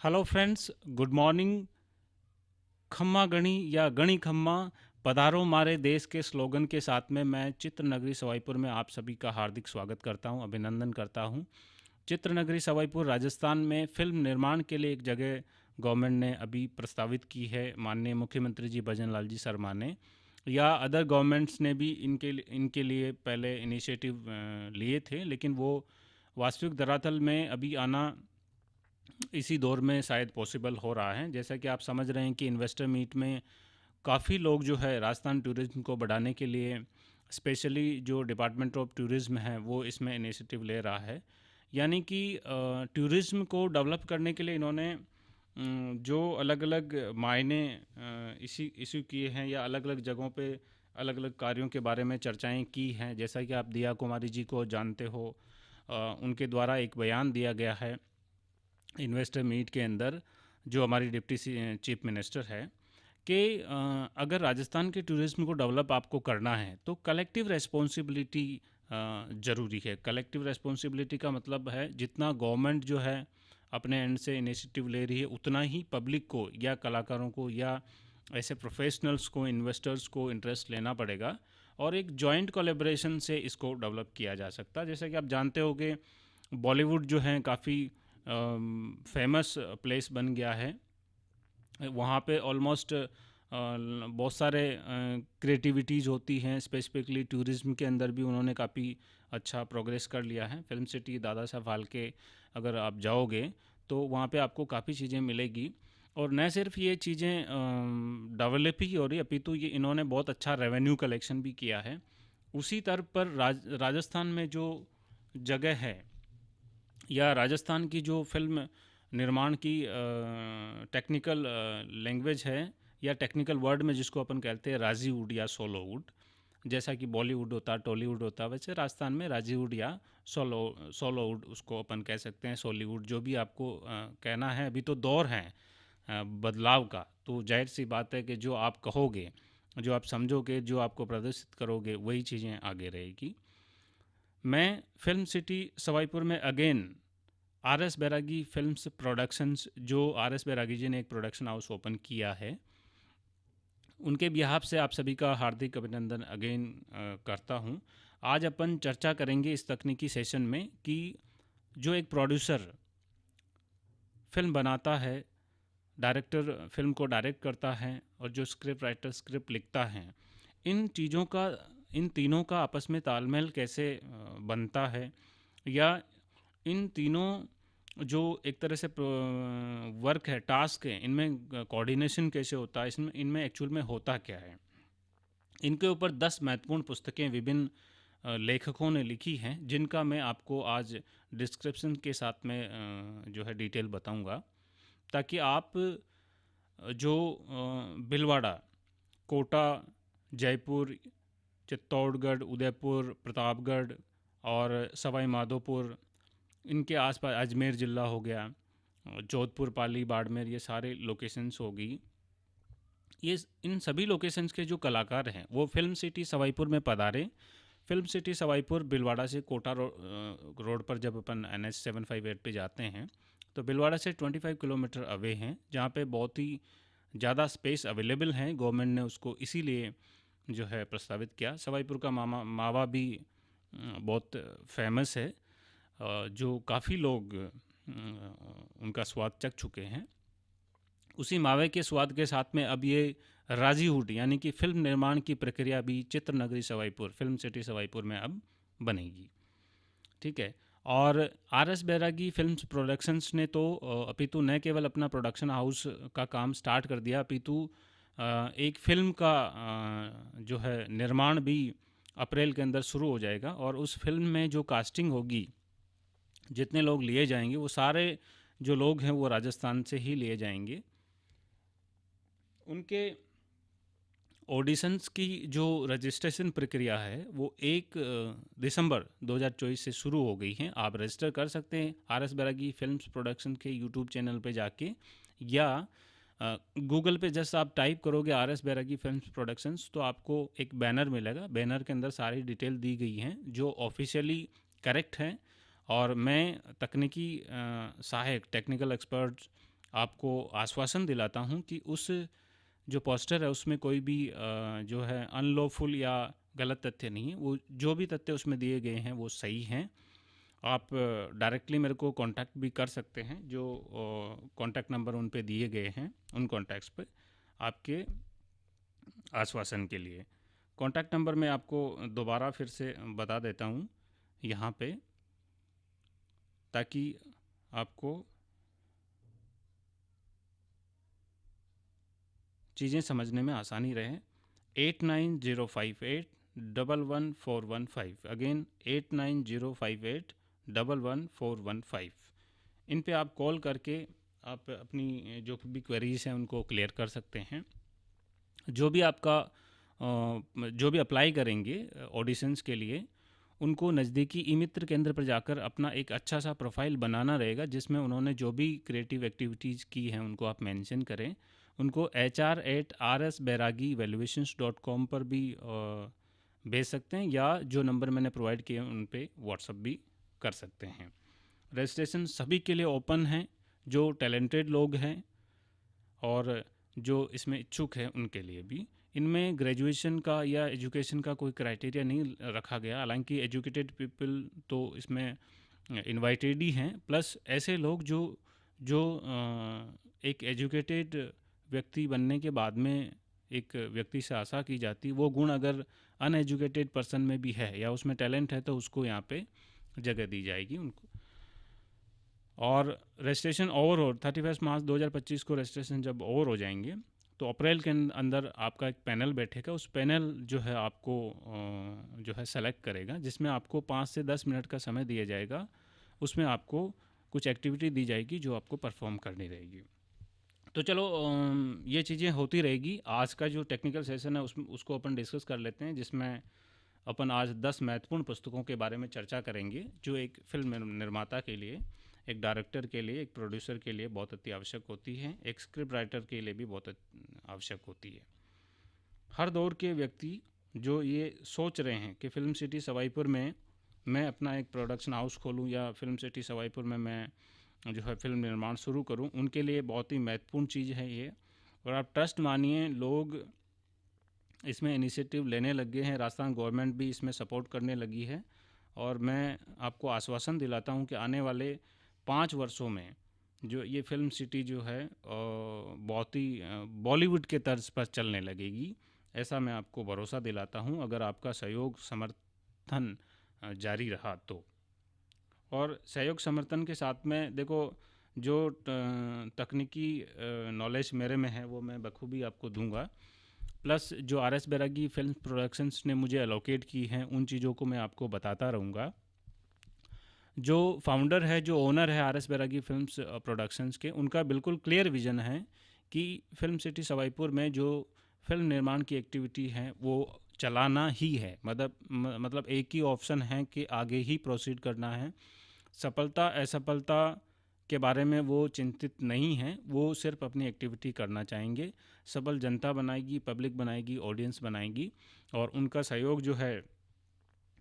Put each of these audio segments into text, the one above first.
Hello friends, good morning. खम्मा गणी या गणी खम्मा पधारो मारे देश के स्लोगन के साथ में मैं चित्र नगरी सवाईपुर में आप सभी का हार्दिक स्वागत करता हूं, अभिनंदन करता हूं। चित्र नगरी सवाईपुर राजस्थान में फिल्म निर्माण के लिए एक जगह गवर्नमेंट ने अभी प्रस्तावित की है। माननीय मुख्यमंत्री जी भजन लाल जी शर्मा ने या अदर गवर्नमेंट्स ने भी इनके लिए पहले इनिशिएटिव लिए थे, लेकिन वो वास्तविक धरातल में अभी आना इसी दौर में शायद पॉसिबल हो रहा है। जैसा कि आप समझ रहे हैं कि इन्वेस्टर मीट में काफ़ी लोग जो है राजस्थान टूरिज़्म को बढ़ाने के लिए, स्पेशली जो डिपार्टमेंट ऑफ टूरिज़्म है वो इसमें इनिशिएटिव ले रहा है। यानी कि टूरिज़्म को डेवलप करने के लिए इन्होंने जो अलग अलग मायने इशू किए हैं या अलग अलग जगहों पे अलग अलग कार्यों के बारे में चर्चाएं की हैं। जैसा कि आप दिया कुमारी जी को जानते हो, उनके द्वारा एक बयान दिया गया है इन्वेस्टर मीट के अंदर, जो हमारी डिप्टी चीफ मिनिस्टर है, कि अगर राजस्थान के टूरिज़्म को डेवलप आपको करना है तो कलेक्टिव रेस्पॉन्सिबिलिटी ज़रूरी है। कलेक्टिव रेस्पॉन्सिबिलिटी का मतलब है जितना गवर्नमेंट जो है अपने एंड से इनिशिएटिव ले रही है, उतना ही पब्लिक को या कलाकारों को या ऐसे प्रोफेशनल्स को, इन्वेस्टर्स को इंटरेस्ट लेना पड़ेगा और एक जॉइंट कोलेब्रेशन से इसको डेवलप किया जा सकता है। जैसा कि आप जानते हो कि बॉलीवुड जो है काफ़ी फेमस प्लेस बन गया है। वहाँ पे ऑलमोस्ट बहुत सारे क्रिएटिविटीज़ होती हैं। स्पेसिफिकली टूरिज़्म के अंदर भी उन्होंने काफ़ी अच्छा प्रोग्रेस कर लिया है। फिल्म सिटी दादा साहब फाल्के अगर आप जाओगे तो वहाँ पे आपको काफ़ी चीज़ें मिलेगी। और न सिर्फ ये चीज़ें डेवलप ही हो रही, अपितु ये इन्होंने बहुत अच्छा रेवेन्यू कलेक्शन भी किया है। उसी तरह पर राजस्थान में जो जगह है या राजस्थान की जो फिल्म निर्माण की टेक्निकल लैंग्वेज है या टेक्निकल वर्ड में जिसको अपन कहते हैं राजीवुड या सोलोवुड, जैसा कि बॉलीवुड होता, टॉलीवुड होता, वैसे राजस्थान में राजीवुड या सोलोवुड उसको अपन कह सकते हैं, सॉलीवुड, जो भी आपको कहना है। अभी तो दौर है बदलाव का, तो जाहिर सी बात है कि जो आप कहोगे, जो आप समझोगे, जो आपको प्रदर्शित करोगे, वही चीज़ें आगे रहेगी। मैं फिल्म सिटी सवाईपुर में अगेन आर एस बैरागी फिल्म्स प्रोडक्शंस, जो आर एस बैरागी जी ने एक प्रोडक्शन हाउस ओपन किया है, उनके बिहाफ से आप सभी का हार्दिक अभिनंदन अगेन करता हूं। आज अपन चर्चा करेंगे इस तकनीकी सेशन में कि जो एक प्रोड्यूसर फिल्म बनाता है, डायरेक्टर फिल्म को डायरेक्ट करता है और जो स्क्रिप्ट राइटर स्क्रिप्ट लिखता है, इन चीज़ों का, इन तीनों का आपस में तालमेल कैसे बनता है, या इन तीनों जो एक तरह से वर्क है, टास्क है, इनमें कोऑर्डिनेशन कैसे होता है, इसमें इनमें एक्चुअल में होता क्या है। इनके ऊपर 10 महत्वपूर्ण पुस्तकें विभिन्न लेखकों ने लिखी हैं, जिनका मैं आपको आज डिस्क्रिप्शन के साथ में जो है डिटेल बताऊंगा, ताकि आप जो भिलवाड़ा, कोटा, जयपुर, चित्तौड़गढ़, उदयपुर, प्रतापगढ़ और सवाई माधोपुर, इनके आसपास अजमेर ज़िला हो गया, जोधपुर, पाली, बाड़मेर, ये सारे लोकेशंस होगी। ये इन सभी लोकेशंस के जो कलाकार हैं वो फिल्म सिटी सवाईपुर में पधारे। फिल्म सिटी सवाईपुर भिलवाड़ा से कोटा रोड पर जब अपन NH 758 पे जाते हैं तो भिलवाड़ा से 25 किलोमीटर अवे हैं, जहाँ पे बहुत ही ज़्यादा स्पेस अवेलेबल हैं। गवर्नमेंट ने उसको इसीलिए जो है प्रस्तावित किया। सवाईपुर का मावा भी बहुत फेमस है, जो काफ़ी लोग उनका स्वाद चख चुके हैं। उसी मावे के स्वाद के साथ में अब ये राजीवुड यानी कि फिल्म निर्माण की प्रक्रिया भी चित्र नगरी सवाईपुर, फिल्म सिटी सवाईपुर में अब बनेगी। ठीक है। और आर एस बैरागी फिल्म्स प्रोडक्शंस ने तो अपितु न केवल अपना प्रोडक्शन हाउस का काम स्टार्ट कर दिया, अपितु एक फ़िल्म का जो है निर्माण भी अप्रैल के अंदर शुरू हो जाएगा। और उस फिल्म में जो कास्टिंग होगी, जितने लोग लिए जाएंगे, वो सारे जो लोग हैं वो राजस्थान से ही लिए जाएंगे। उनके ऑडिशंस की जो रजिस्ट्रेशन प्रक्रिया है वो 1 दिसंबर 2024 से शुरू हो गई है। आप रजिस्टर कर सकते हैं आर एस बैरागी फिल्म्स प्रोडक्शन के यूट्यूब चैनल पे जाके, या गूगल पे जस्ट आप टाइप करोगे आर एस बैरागी फिल्म्स प्रोडक्शंस तो आपको एक बैनर मिलेगा। बैनर के अंदर सारी डिटेल दी गई हैं जो ऑफिशियली करेक्ट हैं। और मैं तकनीकी सहायक, टेक्निकल एक्सपर्ट आपको आश्वासन दिलाता हूँ कि उस जो पोस्टर है उसमें कोई भी जो है अनलॉफुल या गलत तथ्य नहीं है। वो जो भी तथ्य उसमें दिए गए हैं वो सही हैं। आप डायरेक्टली मेरे को कांटेक्ट भी कर सकते हैं, जो कांटेक्ट नंबर उन पे दिए गए हैं, उन कांटेक्ट्स पे आपके आश्वासन के लिए। कांटेक्ट नंबर मैं आपको दोबारा फिर से बता देता हूँ यहाँ पे, ताकि आपको चीज़ें समझने में आसानी रहे। 8905811415। अगेन 8905811415। इन पे आप कॉल करके आप अपनी जो भी क्वेरीज हैं उनको क्लियर कर सकते हैं। जो भी आपका जो भी अप्लाई करेंगे ऑडिशंस के लिए, उनको नज़दीकी ई मित्र केंद्र पर जाकर अपना एक अच्छा सा प्रोफाइल बनाना रहेगा, जिसमें उन्होंने जो भी क्रिएटिव एक्टिविटीज़ की हैं उनको आप मेंशन करें। उनको hr@rsbairagi.valuations.com पर भी भेज सकते हैं, या जो नंबर मैंने प्रोवाइड किए हैं उन पे व्हाट्सअप भी कर सकते हैं। रजिस्ट्रेशन सभी के लिए ओपन है, जो टैलेंटेड लोग हैं और जो इसमें इच्छुक है उनके लिए भी। इनमें ग्रेजुएशन का या एजुकेशन का कोई क्राइटेरिया नहीं रखा गया, हालांकि एजुकेटेड पीपल तो इसमें इनवाइटेड ही हैं, प्लस ऐसे लोग जो जो एक एजुकेटेड व्यक्ति बनने के बाद में एक व्यक्ति से आशा की जाती, वो गुण अगर अनएजुकेटेड पर्सन में भी है या उसमें टैलेंट है तो उसको यहाँ पे जगह दी जाएगी उनको। और रजिस्ट्रेशन ओवर हो 31 मार्च 2025 को रजिस्ट्रेशन जब ओवर हो जाएंगे तो अप्रैल के अंदर आपका एक पैनल बैठेगा। उस पैनल जो है आपको जो है सेलेक्ट करेगा, जिसमें आपको 5 से 10 मिनट का समय दिया जाएगा। उसमें आपको कुछ एक्टिविटी दी जाएगी जो आपको परफॉर्म करनी रहेगी। तो चलो ये चीज़ें होती रहेगी। आज का जो टेक्निकल सेशन है उसको अपन डिस्कस कर लेते हैं, जिसमें अपन आज 10 महत्वपूर्ण पुस्तकों के बारे में चर्चा करेंगे, जो एक फिल्म निर्माता के लिए, एक डायरेक्टर के लिए, एक प्रोड्यूसर के लिए बहुत अति आवश्यक होती है, एक स्क्रिप्ट राइटर के लिए भी बहुत आवश्यक होती है। हर दौर के व्यक्ति जो ये सोच रहे हैं कि फिल्म सिटी सवाईपुर में मैं अपना एक प्रोडक्शन हाउस खोलूँ या फिल्म सिटी सवाईपुर में मैं जो है फिल्म निर्माण शुरू करूं, उनके लिए बहुत ही महत्वपूर्ण चीज़ है ये। और आप ट्रस्ट मानिए, लोग इसमें इनिशिएटिव लेने लगे हैं, राजस्थान गवर्नमेंट भी इसमें सपोर्ट करने लगी है। और मैं आपको आश्वासन दिलाता हूं कि आने वाले 5 वर्षों में जो ये फिल्म सिटी जो है बहुत ही बॉलीवुड के तर्ज पर चलने लगेगी, ऐसा मैं आपको भरोसा दिलाता हूं, अगर आपका सहयोग समर्थन जारी रहा तो। और सहयोग समर्थन के साथ में देखो, जो तकनीकी नॉलेज मेरे में है वो मैं बखूबी आपको दूंगा, प्लस जो आर.एस. बैरागी फिल्म प्रोडक्शंस ने मुझे एलोकेट की हैं उन चीज़ों को मैं आपको बताता रहूँगा। जो फाउंडर है, जो ओनर है आर.एस. बैरागी फिल्म्स प्रोडक्शंस के, उनका बिल्कुल क्लियर विजन है कि फिल्म सिटी सवाईपुर में जो फिल्म निर्माण की एक्टिविटी है वो चलाना ही है। मतलब एक ही ऑप्शन है कि आगे ही प्रोसीड करना है। सफलता असफलता के बारे में वो चिंतित नहीं हैं, वो सिर्फ अपनी एक्टिविटी करना चाहेंगे। सबल जनता बनाएगी, पब्लिक बनाएगी, ऑडियंस बनाएगी, और उनका सहयोग जो है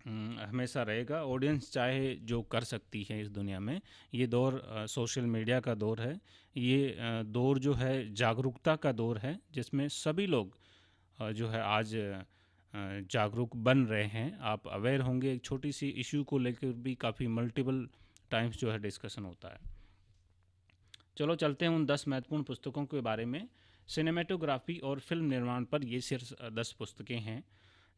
हमेशा रहेगा। ऑडियंस चाहे जो कर सकती है इस दुनिया में। ये दौर सोशल मीडिया का दौर है, ये दौर जो है जागरूकता का दौर है, जिसमें सभी लोग जो है आज जागरूक बन रहे हैं। आप अवेयर होंगे, एक छोटी सी इशू को लेकर भी काफ़ी मल्टीपल टाइम्स जो है डिस्कशन होता है। चलो चलते हैं उन 10 महत्वपूर्ण पुस्तकों के बारे में। सिनेमेटोग्राफी और फिल्म निर्माण पर ये सिर्फ 10 पुस्तकें हैं,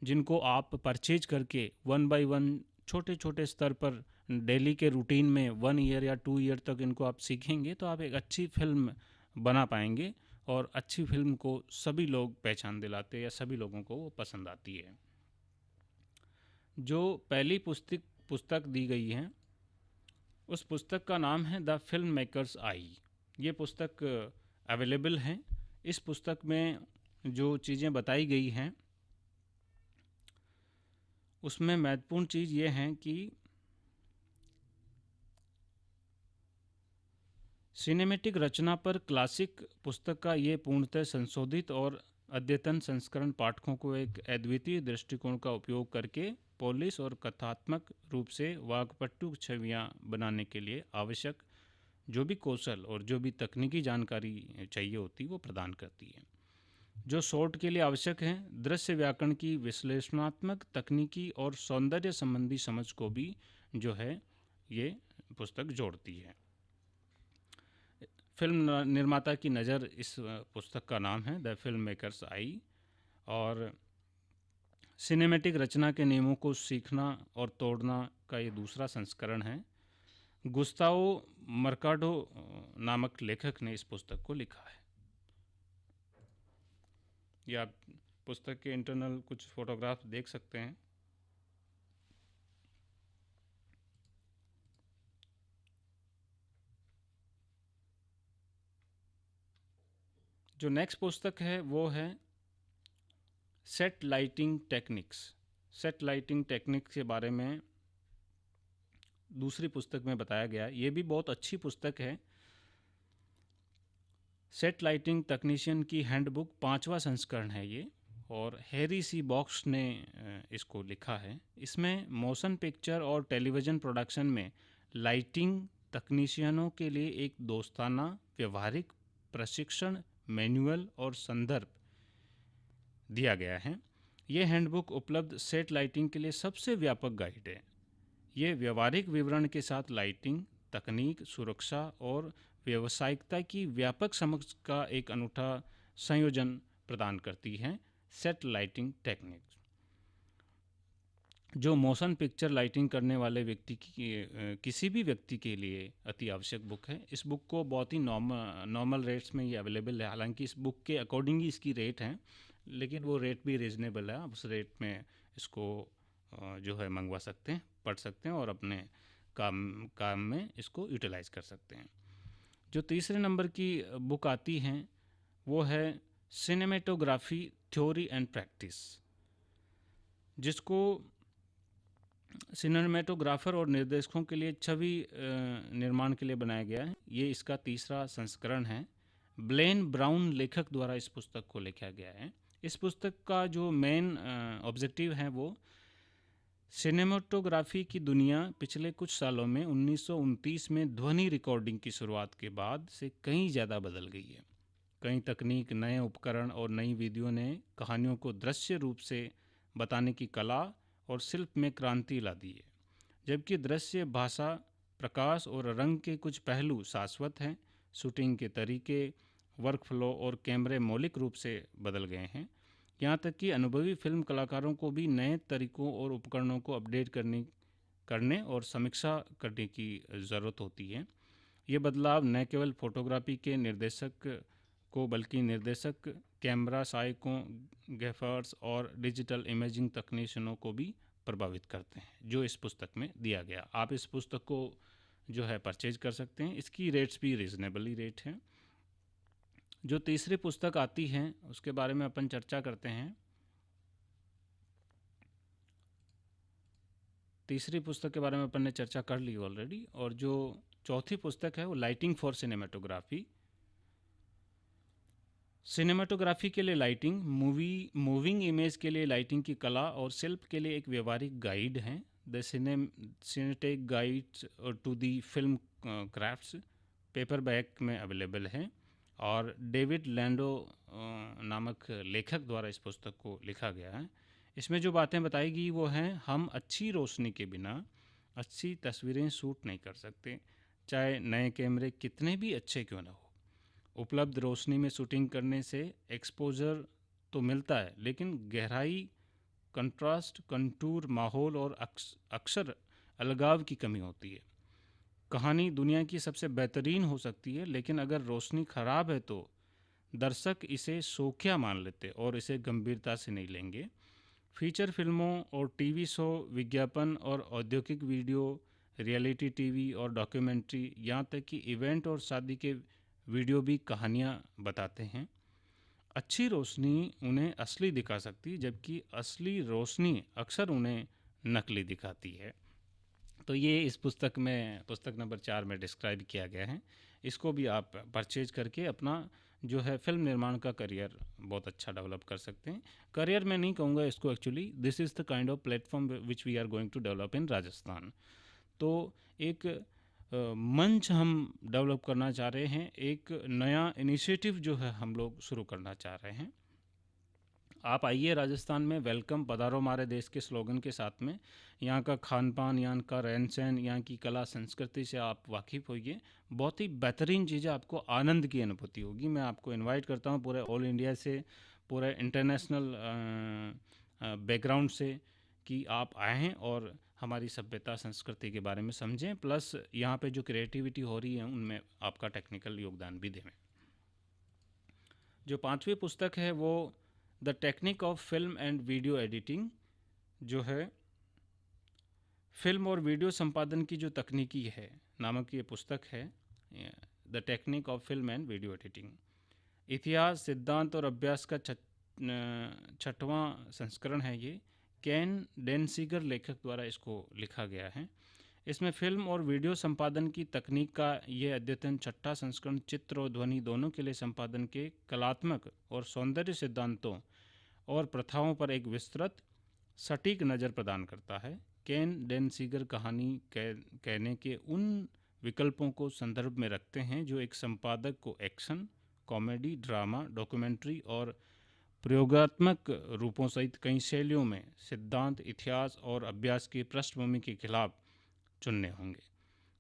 जिनको आप परचेज करके 1 बाय 1 छोटे छोटे स्तर पर डेली के रूटीन में 1 ईयर या 2 ईयर तक इनको आप सीखेंगे तो आप एक अच्छी फिल्म बना पाएंगे, और अच्छी फिल्म को सभी लोग पहचान दिलाते हैं या सभी लोगों को वो पसंद आती है। जो पहली पुस्तक दी गई है, उस पुस्तक का नाम है द फिल्म मेकर्स आई। ये पुस्तक अवेलेबल है। इस पुस्तक में जो चीज़ें बताई गई हैं उसमें महत्वपूर्ण चीज़ ये है कि सिनेमैटिक रचना पर क्लासिक पुस्तक का ये पूर्णतः संशोधित और अद्यतन संस्करण पाठकों को एक अद्वितीय दृष्टिकोण का उपयोग करके पॉलिश और कथात्मक रूप से वाकपटु छवियाँ बनाने के लिए आवश्यक जो भी कौशल और जो भी तकनीकी जानकारी चाहिए होती है वो प्रदान करती है। जो शॉर्ट के लिए आवश्यक है, दृश्य व्याकरण की विश्लेषणात्मक तकनीकी और सौंदर्य संबंधी समझ को भी जो है ये पुस्तक जोड़ती है। फिल्म निर्माता की नज़र इस पुस्तक का नाम है द फिल्म मेकर्स आई। और सिनेमैटिक रचना के नियमों को सीखना और तोड़ना का ये दूसरा संस्करण है। गुस्ताओ मर्काडो नामक लेखक ने इस पुस्तक को लिखा है। ये आप पुस्तक के इंटरनल कुछ फोटोग्राफ देख सकते हैं। जो नेक्स्ट पुस्तक है वो है set lighting techniques. Set lighting techniques के बारे में दूसरी पुस्तक में बताया गया। ये भी बहुत अच्छी पुस्तक है। सेट लाइटिंग तकनीशियन की हैंडबुक 5वां संस्करण है ये, और हैरी सी बॉक्स ने इसको लिखा है। इसमें मोशन पिक्चर और टेलीविज़न प्रोडक्शन में लाइटिंग तकनीशियनों के लिए एक दोस्ताना व्यवहारिक प्रशिक्षण मैनुअल और संदर्भ दिया गया है। ये हैंडबुक उपलब्ध सेट लाइटिंग के लिए सबसे व्यापक गाइड है। ये व्यवहारिक विवरण के साथ लाइटिंग तकनीक, सुरक्षा और व्यावसायिकता की व्यापक समझ का एक अनूठा संयोजन प्रदान करती है। सेट लाइटिंग टेक्निक जो मोशन पिक्चर लाइटिंग करने वाले व्यक्ति की किसी भी व्यक्ति के लिए अति आवश्यक बुक है। इस बुक को बहुत ही नॉर्मल रेट्स में ये अवेलेबल है। हालांकि इस बुक के अकॉर्डिंग ही इसकी रेट हैं, लेकिन वो रेट भी रीज़नेबल है। आप उस रेट में इसको जो है मंगवा सकते हैं, पढ़ सकते हैं और अपने काम में इसको यूटिलाइज़ कर सकते हैं। जो तीसरे नंबर की बुक आती हैं वो है सिनेमेटोग्राफी थ्योरी एंड प्रैक्टिस, जिसको सिनेमेटोग्राफर और निर्देशकों के लिए छवि निर्माण के लिए बनाया गया है। ये इसका तीसरा संस्करण है। ब्लेन ब्राउन लेखक द्वारा इस पुस्तक को लिखा गया है। इस पुस्तक का जो मेन ऑब्जेक्टिव है वो सिनेमेटोग्राफी की दुनिया पिछले कुछ सालों में 1929 में ध्वनि रिकॉर्डिंग की शुरुआत के बाद से कहीं ज़्यादा बदल गई है। कई तकनीक, नए उपकरण और नई विधियों ने कहानियों को दृश्य रूप से बताने की कला और शिल्प में क्रांति ला दी है। जबकि दृश्य, भाषा, प्रकाश और रंग के कुछ पहलू शाश्वत हैं, शूटिंग के तरीके, वर्कफ्लो और कैमरे मौलिक रूप से बदल गए हैं। यहाँ तक कि अनुभवी फिल्म कलाकारों को भी नए तरीकों और उपकरणों को अपडेट करने और समीक्षा करने की ज़रूरत होती है। ये बदलाव न केवल फोटोग्राफी के निर्देशक को बल्कि निर्देशक, कैमरा सहायकों, गैफर्स और डिजिटल इमेजिंग तकनीशियनों को भी प्रभावित करते हैं, जो इस पुस्तक में दिया गया। आप इस पुस्तक को जो है परचेज कर सकते हैं। इसकी रेट्स भी रीज़नेबली रेट हैं। जो तीसरी पुस्तक आती है उसके बारे में अपन चर्चा करते हैं। तीसरी पुस्तक के बारे में अपन ने चर्चा कर ली ऑलरेडी। और जो चौथी पुस्तक है वो लाइटिंग फॉर सिनेमेटोग्राफी। सिनेमेटोग्राफी के लिए लाइटिंग, मूविंग इमेज के लिए लाइटिंग की कला और शिल्प के लिए एक व्यवहारिक गाइड है। The Cinetech guide to the film crafts paperback में अवेलेबल है और डेविड लैंडो नामक लेखक द्वारा इस पुस्तक को लिखा गया है। इसमें जो बातें बताई गई वो हैं, हम अच्छी रोशनी के बिना अच्छी तस्वीरें शूट नहीं कर सकते, चाहे नए कैमरे कितने भी अच्छे क्यों ना हो। उपलब्ध रोशनी में शूटिंग करने से एक्सपोजर तो मिलता है, लेकिन गहराई, कंट्रास्ट, कंटूर, माहौल और अक्सर अलगाव की कमी होती है। कहानी दुनिया की सबसे बेहतरीन हो सकती है, लेकिन अगर रोशनी खराब है तो दर्शक इसे शोखिया मान लेते और इसे गंभीरता से नहीं लेंगे। फीचर फिल्मों और टीवी शो, विज्ञापन और औद्योगिक वीडियो, रियलिटी टीवी और डॉक्यूमेंट्री, यहाँ तक कि इवेंट और शादी के वीडियो भी कहानियाँ बताते हैं। अच्छी रोशनी उन्हें असली दिखा सकती है, जबकि असली रोशनी अक्सर उन्हें नकली दिखाती है। तो ये इस पुस्तक नंबर 4 में डिस्क्राइब किया गया है। इसको भी आप परचेज करके अपना जो है फिल्म निर्माण का करियर बहुत अच्छा डेवलप कर सकते हैं। करियर मैं नहीं कहूँगा इसको, actually this is the kind of platform which we are going to develop in Rajasthan. तो एक मंच हम डेवलप करना चाह रहे हैं, एक नया इनिशिएटिव जो है हम लोग शुरू करना चाह रहे हैं। आप आइए राजस्थान में, वेलकम, पधारो हमारे देश के स्लोगन के साथ में। यहाँ का खान पान, यहाँ का रहन सहन, यहाँ की कला संस्कृति से आप वाकिफ़ होइए। बहुत ही बेहतरीन चीज़ें, आपको आनंद की अनुभूति होगी। मैं आपको इनवाइट करता हूँ पूरे ऑल इंडिया से, पूरे इंटरनेशनल बैकग्राउंड से, कि आप आएँ और हमारी सभ्यता संस्कृति के बारे में समझें, प्लस यहाँ पे जो क्रिएटिविटी हो रही है उनमें आपका टेक्निकल योगदान भी दें। जो 5वीं पुस्तक है वो the technique of film and video editing, जो है फिल्म और वीडियो संपादन की जो तकनीकी है नामक ये पुस्तक है। The technique of film and video editing, इतिहास, सिद्धांत और अभ्यास का 6वां संस्करण है ये। केन डेनसीगर लेखक द्वारा इसको लिखा गया है। इसमें फिल्म और वीडियो संपादन की तकनीक का यह अद्यतन 6ठा संस्करण चित्र और ध्वनि दोनों के लिए संपादन के कलात्मक और सौंदर्य सिद्धांतों और प्रथाओं पर एक विस्तृत सटीक नज़र प्रदान करता है। केन डेनसीगर कहानी कहने के उन विकल्पों को संदर्भ में रखते हैं जो एक संपादक को एक्शन, कॉमेडी, ड्रामा, डॉक्यूमेंट्री और प्रयोगात्मक रूपों सहित कई शैलियों में सिद्धांत, इतिहास और अभ्यास की पृष्ठभूमि के खिलाफ चुनने होंगे,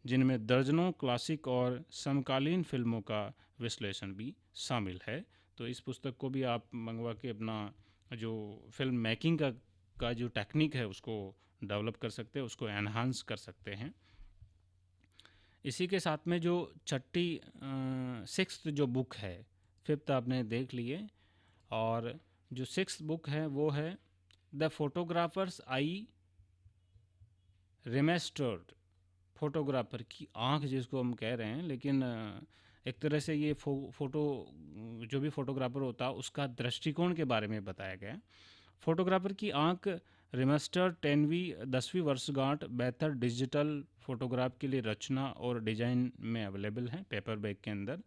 जिनमें दर्जनों क्लासिक और समकालीन फिल्मों का विश्लेषण भी शामिल है। तो इस पुस्तक को भी आप मंगवा के अपना जो फिल्म मेकिंग का जो टेक्निक है उसको डेवलप कर सकते हैं, उसको एनहांस कर सकते हैं। इसी के साथ में जो 6th जो बुक है, 5th आपने देख लिए, और जो 6th बुक है वो है द फोटोग्राफर्स आई रिमेस्टर्ड, फोटोग्राफर की आँख जिसको हम कह रहे हैं, लेकिन एक तरह से ये फ़ोटो जो भी फोटोग्राफर होता है उसका दृष्टिकोण के बारे में बताया गया है। फोटोग्राफर की आँख रिमेस्टर 10वीं वर्षगांठ बेहतर डिजिटल फोटोग्राफ के लिए रचना और डिज़ाइन में अवेलेबल है पेपर बैग के अंदर।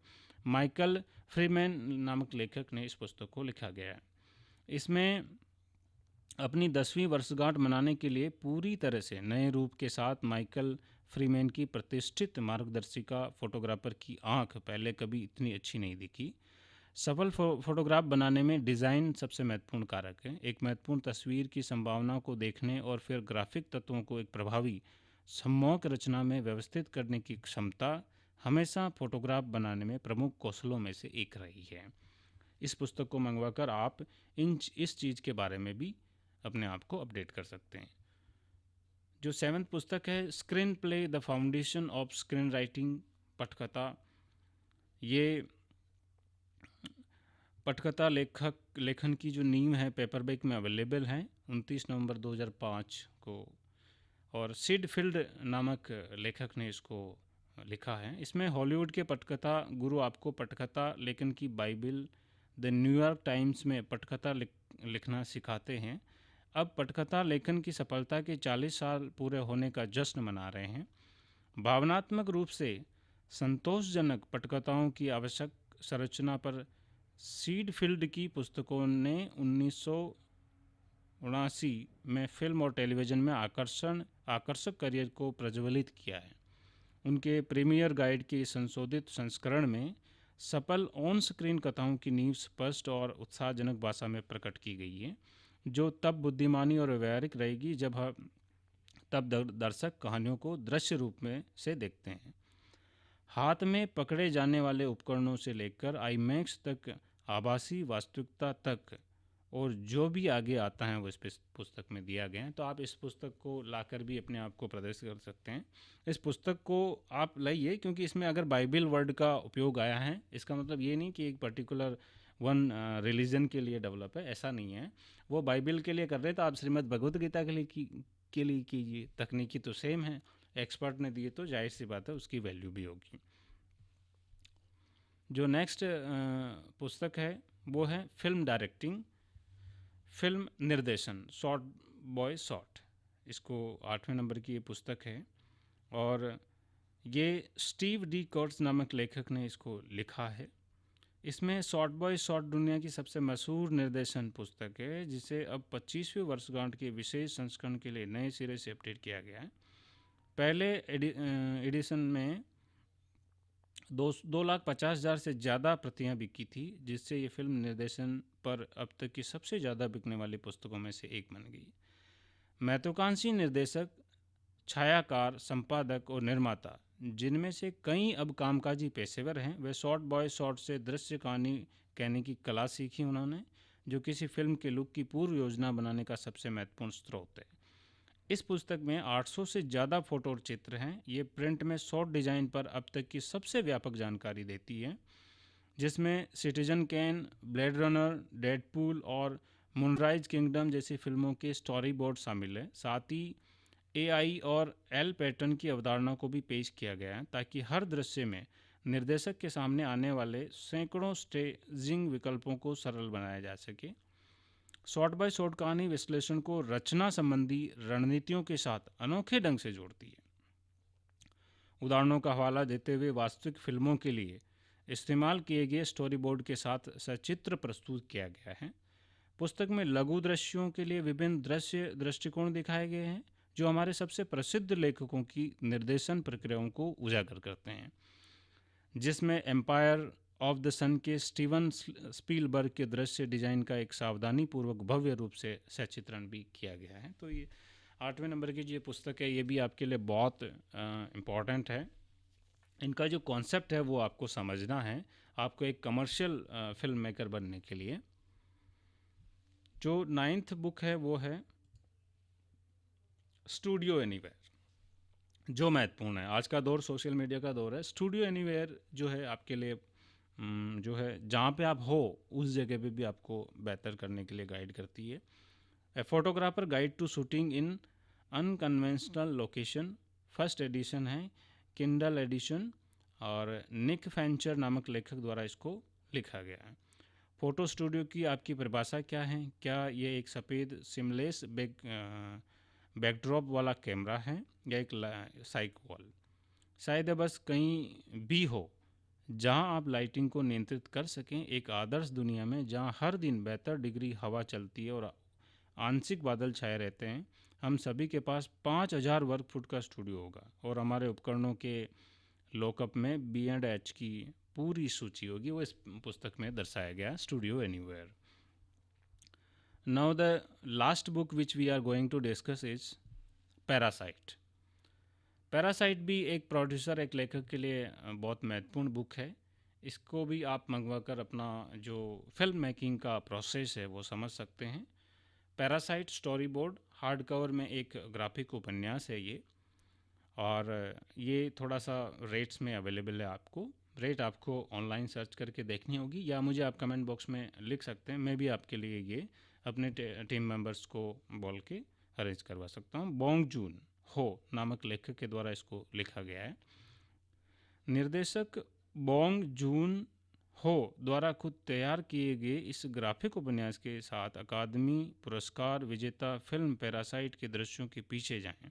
माइकल फ्रीमैन नामक लेखक ने इस पुस्तक को लिखा गया है। इसमें अपनी 10वीं वर्षगांठ मनाने के लिए पूरी तरह से नए रूप के साथ माइकल फ्रीमैन की प्रतिष्ठित मार्गदर्शिका फोटोग्राफर की आँख पहले कभी इतनी अच्छी नहीं दिखी। सफल फोटोग्राफ बनाने में डिज़ाइन सबसे महत्वपूर्ण कारक है। एक महत्वपूर्ण तस्वीर की संभावना को देखने और फिर ग्राफिक तत्वों को एक प्रभावी सम्मोहक रचना में व्यवस्थित करने की क्षमता हमेशा फोटोग्राफ बनाने में प्रमुख कौशलों में से एक रही है। इस पुस्तक को मंगवाकर आप इस चीज़ के बारे में भी अपने आप को अपडेट कर सकते हैं। जो 7th पुस्तक है screen play the foundation of screen writing, पटकथा, ये पटकथा लेखन की जो नींव है पेपरबैक में अवेलेबल है 29 नवंबर 2005 को, और सिड फील्ड नामक लेखक ने इसको लिखा है। इसमें हॉलीवुड के पटकथा गुरु आपको पटकथा लेखन की बाइबल द न्यूयॉर्क टाइम्स में पटकथा लिखना सिखाते हैं। अब पटकथा लेखन की सफलता के 40 साल पूरे होने का जश्न मना रहे हैं। भावनात्मक रूप से संतोषजनक पटकथाओं की आवश्यक संरचना पर सीड फील्ड की पुस्तकों ने 1979 में फिल्म और टेलीविज़न में आकर्षक करियर को प्रज्वलित किया है। उनके प्रीमियर गाइड के संशोधित संस्करण में सफल ऑन स्क्रीन कथाओं की नींव स्पष्ट और उत्साहजनक भाषा में प्रकट की गई है, जो तब बुद्धिमानी और व्यवहारिक रहेगी तब दर्शक कहानियों को दृश्य रूप में से देखते हैं। हाथ में पकड़े जाने वाले उपकरणों से लेकर आईमैक्स तक, आभासी वास्तविकता तक, और जो भी आगे आता है वो इस पुस्तक में दिया गया है। तो आप इस पुस्तक को लाकर भी अपने आप को प्रदर्शित कर सकते हैं। इस पुस्तक को आप लाइए, क्योंकि इसमें अगर बाइबल वर्ड का उपयोग आया है, इसका मतलब ये नहीं कि एक पर्टिकुलर वन रिलीजन के लिए डेवलप है, ऐसा नहीं है। वो बाइबल के लिए कर रहे तो आप श्रीमद् भगवद गीता के लिए कीजिए। तकनीकी तो सेम है, एक्सपर्ट ने दिए तो जाहिर सी बात है उसकी वैल्यू भी होगी। जो नेक्स्ट पुस्तक है वो है फिल्म डायरेक्टिंग, फिल्म निर्देशन, शॉर्ट बॉय शॉर्ट। इसको 8वें नंबर की ये पुस्तक है, और ये स्टीव डी कर्ट्स नामक लेखक ने इसको लिखा है। इसमें शॉर्ट बॉय शॉर्ट दुनिया की सबसे मशहूर निर्देशन पुस्तक है, जिसे अब 25वीं वर्षगांठ के विशेष संस्करण के लिए नए सिरे से अपडेट किया गया है। पहले एडिशन में 2,50,000 से ज़्यादा प्रतियां बिकी थी, जिससे ये फिल्म निर्देशन पर अब तक की सबसे ज़्यादा बिकने वाली पुस्तकों में से एक बन गई। महत्वाकांक्षी निर्देशक, छायाकार, संपादक और निर्माता, जिनमें से कई अब कामकाजी पेशेवर हैं, वे शॉट बॉय शॉट से दृश्य कहानी कहने की कला सीखी उन्होंने, जो किसी फिल्म के लुक की पूर्व योजना बनाने का सबसे महत्वपूर्ण स्रोत है। इस पुस्तक में 800 से ज़्यादा फोटो और चित्र हैं। ये प्रिंट में शॉट डिज़ाइन पर अब तक की सबसे व्यापक जानकारी देती है, जिसमें citizen can, blade runner, Deadpool और मूनराइज किंगडम जैसी फिल्मों के स्टोरी बोर्ड शामिल है। साथ ही एआई और एल पैटर्न की अवधारणा को भी पेश किया गया है, ताकि हर दृश्य में निर्देशक के सामने आने वाले सैकड़ों स्टेजिंग विकल्पों को सरल बनाया जा सके। शॉट बाय शॉट कहानी विश्लेषण को रचना संबंधी रणनीतियों के साथ अनोखे ढंग से जोड़ती है। उदाहरणों का हवाला देते हुए वास्तविक फिल्मों के लिए इस्तेमाल किए गए स्टोरी बोर्ड के साथ सचित्र प्रस्तुत किया गया है। पुस्तक में लघु दृश्यों के लिए विभिन्न दृश्य दृष्टिकोण दिखाए गए हैं, जो हमारे सबसे प्रसिद्ध लेखकों की निर्देशन प्रक्रियाओं को उजागर करते हैं, जिसमें एम्पायर ऑफ द सन के स्टीवन स्पीलबर्ग के दृश्य डिजाइन का एक सावधानी पूर्वक भव्य रूप से सचित्रण भी किया गया है। तो ये 8वें नंबर की जो ये पुस्तक है, ये भी आपके लिए बहुत इम्पॉर्टेंट है। इनका जो कॉन्सेप्ट है वो आपको समझना है, आपको एक कमर्शियल फिल्म मेकर बनने के लिए। जो 9th बुक है वो है स्टूडियो एनीवेयर, जो महत्वपूर्ण है। आज का दौर सोशल मीडिया का दौर है। स्टूडियो एनीवेयर जो है आपके लिए जो है जहाँ पे आप हो उस जगह पे भी आपको बेहतर करने के लिए गाइड करती है। A photographer guide to shooting in unconventional location, first edition है, किंडल एडिशन, और निक फेंचर नामक लेखक द्वारा इसको लिखा गया है। फ़ोटो स्टूडियो की आपकी परिभाषा क्या है? क्या ये एक सफ़ेद सिमलेस बैकड्रॉप वाला कैमरा है या एक साइक वॉल? शायद यह बस कहीं भी हो जहां आप लाइटिंग को नियंत्रित कर सकें। एक आदर्श दुनिया में जहां हर दिन बेहतर डिग्री हवा चलती है और आंशिक बादल छाए रहते हैं, हम सभी के पास 5,000 वर्ग फुट का स्टूडियो होगा और हमारे उपकरणों के लॉकअप में B&H की पूरी सूची होगी। वो इस पुस्तक में दर्शाया गया, studio anywhere. Now the last book which we are going to discuss is parasite. Parasite भी एक प्रोड्यूसर, एक लेखक के लिए बहुत महत्वपूर्ण बुक है। इसको भी आप मंगवा कर अपना जो फिल्म मेकिंग का प्रोसेस है वो समझ सकते हैं। Parasite story board hard cover में एक ग्राफिक उपन्यास है ये, और ये थोड़ा सा रेट्स में अवेलेबल है। आपको रेट आपको ऑनलाइन सर्च करके देखनी होगी, या मुझे आप कमेंट बॉक्स में लिख सकते हैं। मैं भी आपके लिए ये अपने टीम मेंबर्स को बोल के अरेंज करवा सकता हूँ। बोंग जून हो नामक लेखक के द्वारा इसको लिखा गया है। निर्देशक बोंग जून हो द्वारा खुद तैयार किए गए इस ग्राफिक उपन्यास के साथ अकादमी पुरस्कार विजेता फिल्म पैरासाइट के दृश्यों के पीछे जाएं।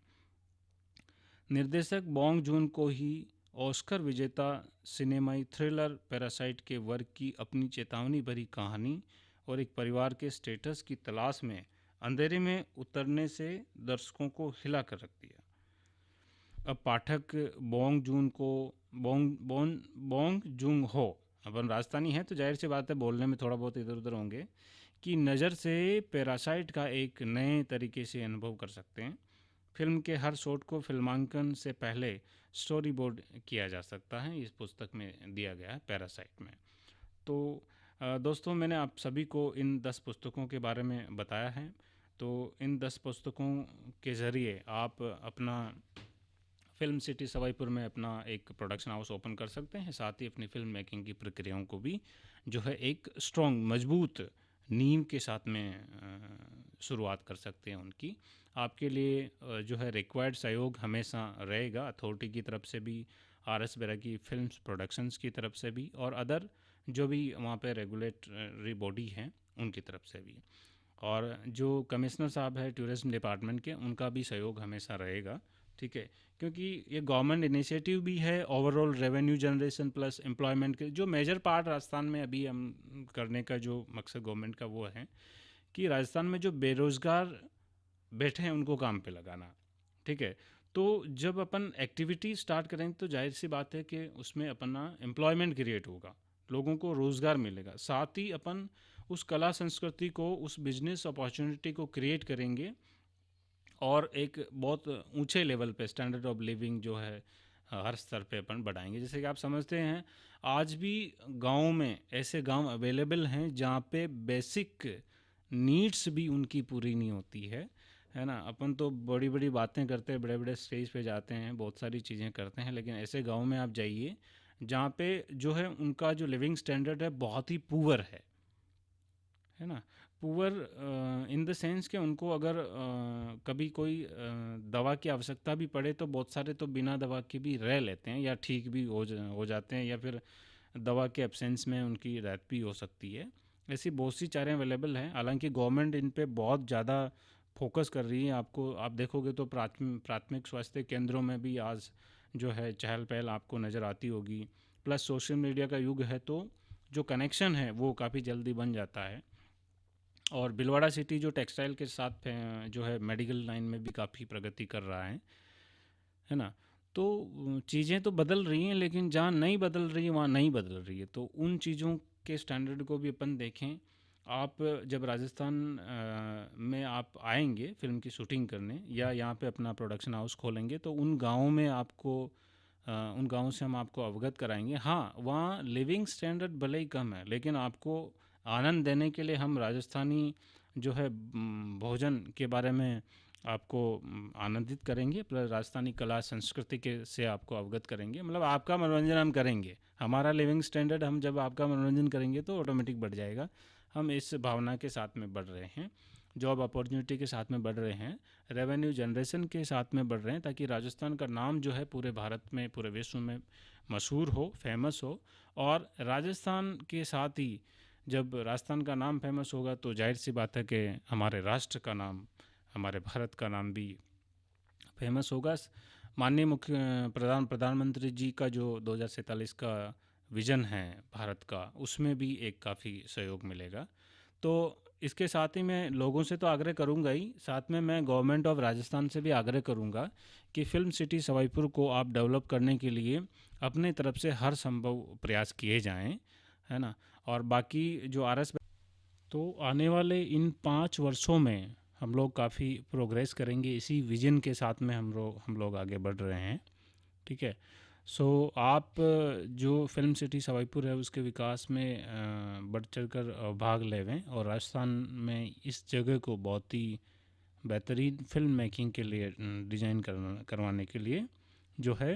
निर्देशक बोंग जून को ही ऑस्कर विजेता सिनेमाई थ्रिलर पैरासाइट के वर्क की अपनी चेतावनी भरी कहानी और एक परिवार के स्टेटस की तलाश में अंधेरे में उतरने से दर्शकों को हिला कर रख दिया। अब पाठक बोंग जून हो, अपन राजस्थानी है तो जाहिर सी बात है बोलने में थोड़ा बहुत इधर उधर होंगे, कि नज़र से पैरासाइट का एक नए तरीके से अनुभव कर सकते हैं। फिल्म के हर शॉट को फिल्मांकन से पहले स्टोरी बोर्ड किया जा सकता है, इस पुस्तक में दिया गया है पैरासाइट में। तो दोस्तों, मैंने आप सभी को इन 10 पुस्तकों के बारे में बताया है। तो इन 10 पुस्तकों के ज़रिए आप अपना फिल्म सिटी सवाईपुर में अपना एक प्रोडक्शन हाउस ओपन कर सकते हैं। साथ ही अपनी फिल्म मेकिंग की प्रक्रियाओं को भी जो है एक स्ट्रॉन्ग मजबूत नींव के साथ में शुरुआत कर सकते हैं उनकी। आपके लिए जो है रिक्वायर्ड सहयोग हमेशा रहेगा, अथॉरिटी की तरफ से भी, RS बेरा की फिल्म्स प्रोडक्शंस की तरफ से भी, और अदर जो भी वहाँ पे रेगुलेटरी बॉडी हैं उनकी तरफ से भी, और जो कमिश्नर साहब है टूरिज्म डिपार्टमेंट के, उनका भी सहयोग हमेशा रहेगा। ठीक है, क्योंकि ये गवर्नमेंट इनिशिएटिव भी है। Overall revenue generation plus employment के जो मेजर पार्ट राजस्थान में अभी हम करने का जो मकसद गवर्नमेंट का वो है कि राजस्थान में जो बेरोज़गार बैठे हैं उनको काम पे लगाना। ठीक है, तो जब अपन एक्टिविटी स्टार्ट करेंगे तो जाहिर सी बात है कि उसमें अपना एम्प्लॉयमेंट क्रिएट होगा, लोगों को रोज़गार मिलेगा, साथ ही अपन उस कला संस्कृति को, उस बिजनेस अपॉर्चुनिटी को क्रिएट करेंगे और एक बहुत ऊंचे लेवल पे स्टैंडर्ड ऑफ लिविंग जो है हर स्तर पे अपन बढ़ाएंगे। जैसे कि आप समझते हैं आज भी गाँव में ऐसे गांव अवेलेबल हैं जहाँ पे बेसिक नीड्स भी उनकी पूरी नहीं होती है ना। अपन तो बड़ी बड़ी बातें करते हैं, बड़े बड़े स्टेज पे जाते हैं, बहुत सारी चीज़ें करते हैं, लेकिन ऐसे गांव में आप जाइए जहाँ पे जो है उनका जो लिविंग स्टैंडर्ड है बहुत ही पुअर है ना। पुअर इन द सेंस कि उनको अगर कभी कोई दवा की आवश्यकता भी पड़े तो बहुत सारे तो बिना दवा के भी रह लेते हैं या ठीक भी हो जाते हैं, या फिर दवा के एब्सेंस में उनकी डेथ भी हो सकती है। ऐसी बहुत सी चारें अवेलेबल हैं, हालांकि गवर्नमेंट इन पे बहुत ज़्यादा फोकस कर रही है। आपको आप देखोगे तो प्राथमिक स्वास्थ्य केंद्रों में भी आज जो है चहल पहल आपको नज़र आती होगी। प्लस सोशल मीडिया का युग है तो जो कनेक्शन है वो काफ़ी जल्दी बन जाता है। और भिलवाड़ा सिटी जो टेक्सटाइल के साथ जो है मेडिकल लाइन में भी काफ़ी प्रगति कर रहा है ना। तो चीज़ें तो बदल रही हैं, लेकिन जहाँ नहीं बदल रही है वहाँ नहीं बदल रही है। तो उन चीज़ों के स्टैंडर्ड को भी अपन देखें। आप जब राजस्थान में आप आएंगे फिल्म की शूटिंग करने या यहाँ पे अपना प्रोडक्शन हाउस खोलेंगे तो उन गाँवों में आपको उन गाँवों से हम आपको अवगत कराएंगे। हाँ, वहाँ लिविंग स्टैंडर्ड भले ही कम है, लेकिन आपको आनंद देने के लिए हम राजस्थानी जो है भोजन के बारे में आपको आनंदित करेंगे, प्लस राजस्थानी कला संस्कृति के से आपको अवगत करेंगे। मतलब आपका मनोरंजन हम करेंगे, हमारा लिविंग स्टैंडर्ड हम जब आपका मनोरंजन करेंगे तो ऑटोमेटिक बढ़ जाएगा। हम इस भावना के साथ में बढ़ रहे हैं, जॉब अपॉर्चुनिटी के साथ में बढ़ रहे हैं, रेवेन्यू जनरेशन के साथ में बढ़ रहे हैं, ताकि राजस्थान का नाम जो है पूरे भारत में, पूरे विश्व में मशहूर हो, फेमस हो। और राजस्थान के साथ ही जब राजस्थान का नाम फेमस होगा तो जाहिर सी बात है कि हमारे राष्ट्र का नाम, हमारे भारत का नाम भी फेमस होगा। माननीय प्रधानमंत्री जी का जो 2047 का विज़न है भारत का, उसमें भी एक काफ़ी सहयोग मिलेगा। तो इसके साथ ही मैं लोगों से तो आग्रह करूंगा ही, साथ में मैं गवर्नमेंट ऑफ राजस्थान से भी आग्रह करूंगा कि फ़िल्म सिटी सवाईपुर को आप डेवलप करने के लिए अपने तरफ से हर संभव प्रयास किए जाएं, है ना। और बाकी जो आरएस, तो आने वाले इन 5 वर्षों में हम लोग काफ़ी प्रोग्रेस करेंगे, इसी विजन के साथ में हम लोग आगे बढ़ रहे हैं। ठीक है। सो आप जो फिल्म सिटी सवाईपुर है उसके विकास में बढ़ चढ़ कर भाग लेवें और राजस्थान में इस जगह को बहुत ही बेहतरीन फिल्म मेकिंग के लिए डिज़ाइन करवाने के लिए जो है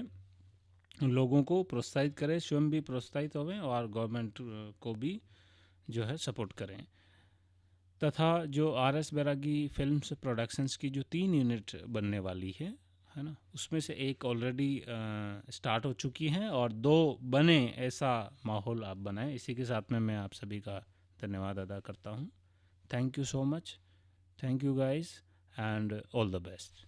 लोगों को प्रोत्साहित करें, स्वयं भी प्रोत्साहित होवें और गवर्नमेंट को भी जो है सपोर्ट करें। तथा जो आर एस बैरागी फिल्म्स प्रोडक्शंस की जो 3 यूनिट बनने वाली है ना, उसमें से एक ऑलरेडी स्टार्ट हो चुकी हैं और 2 बने, ऐसा माहौल आप बनाएं। इसी के साथ में मैं आप सभी का धन्यवाद अदा करता हूँ। Thank you so much, thank you guys and all the best.